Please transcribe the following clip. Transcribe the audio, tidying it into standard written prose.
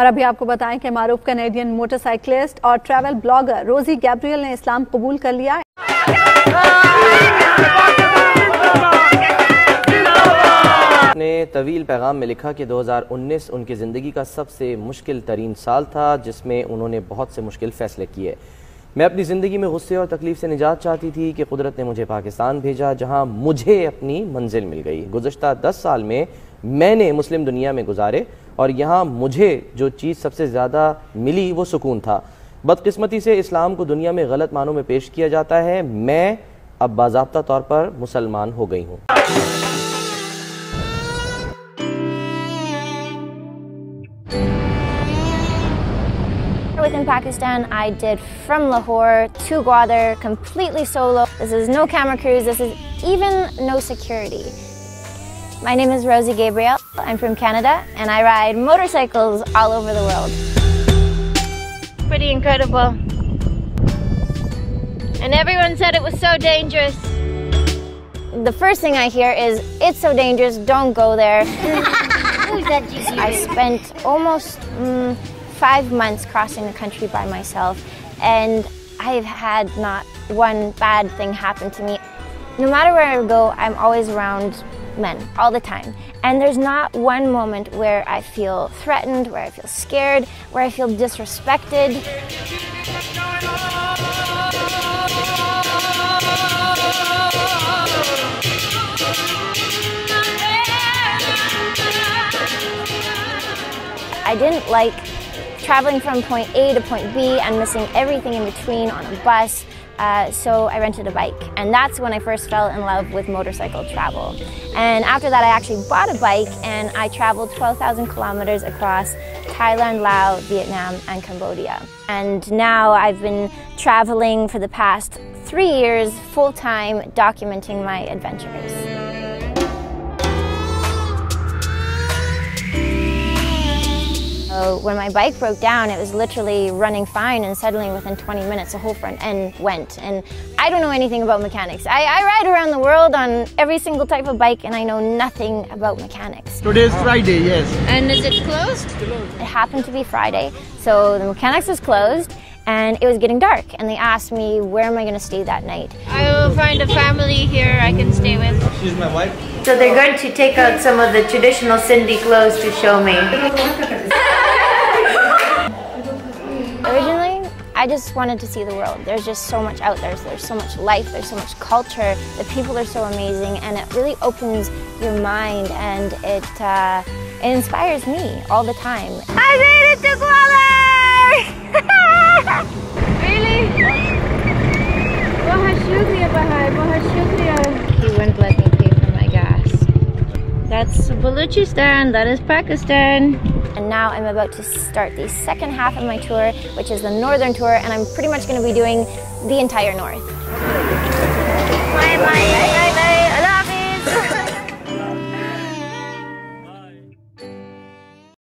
और अभी आपको बताएं कि मारूफ कैनेडियन मोटरसाइकिलिस्ट और ट्रैवल ब्लॉगर रोजी गैब्रियल ने इस्लाम कबूल कर लिया। अपने तवील पैगाम में लिखा कि 2019 उनकी ज़िंदगी का सबसे मुश्किल तरीन साल था, जिसमें उन्होंने बहुत से मुश्किल फ़ैसले किए। मैं अपनी ज़िंदगी में गुस्से और तकलीफ़ से निजात चाहती थी कि कुदरत ने मुझे पाकिस्तान भेजा, जहां मुझे अपनी मंजिल मिल गई। गुज़श्ता 10 साल में मैंने मुस्लिम दुनिया में गुजारे और यहाँ मुझे जो चीज़ सबसे ज़्यादा मिली वो सुकून था। बदकिस्मती से इस्लाम को दुनिया में गलत मानों में पेश किया जाता है। मैं अब बाज़ाब्ता तौर पर मुसलमान हो गई हूँ। Within Pakistan, I did from Lahore to Gwadar completely solo. This is no camera crews, this is even no security. My name is Rosie Gabrielle. I'm from Canada and I ride motorcycles all over the world. Pretty incredible. And everyone said it was so dangerous. The first thing I hear is, it's so dangerous, don't go there. I spent almost 5 months crossing the country by myself, and I've had not one bad thing happen to me. No matter where I go, I'm always around men all the time, and there's not one moment where I feel threatened, where I feel scared, where I feel disrespected. I didn't like traveling from point A to point B and missing everything in between on a bus, so I rented a bike, and that's when I first fell in love with motorcycle travel. And after that I actually bought a bike and I traveled 12,000 kilometers across Thailand, Laos, Vietnam and Cambodia. And now I've been traveling for the past 3 years full-time, documenting my adventures. When my bike broke down, it was literally running fine, and suddenly within 20 minutes the whole front end went. And I don't know anything about mechanics. I ride around the world on every single type of bike and I know nothing about mechanics. Today is Friday, yes. And is it closed? It happened to be Friday, so the mechanics was closed and it was getting dark, and they asked me where am I going to stay that night. I will find a family here I can stay with. She's my wife. So they're going to take out some of the traditional Sindhi clothes to show me. Originally, I just wanted to see the world. There's just so much out there. There's so much life, there's so much culture. The people are so amazing, and it really opens your mind, and it inspires me all the time. I made it to Gwadar! Really? Bahut shukriya Bahai, bahut shukriya. He wouldn't let me pay for my gas. That's Balochistan, that is Pakistan. And now I'm about to start the second half of my tour, which is the northern tour, and I'm pretty much going to be doing the entire north. Bye bye.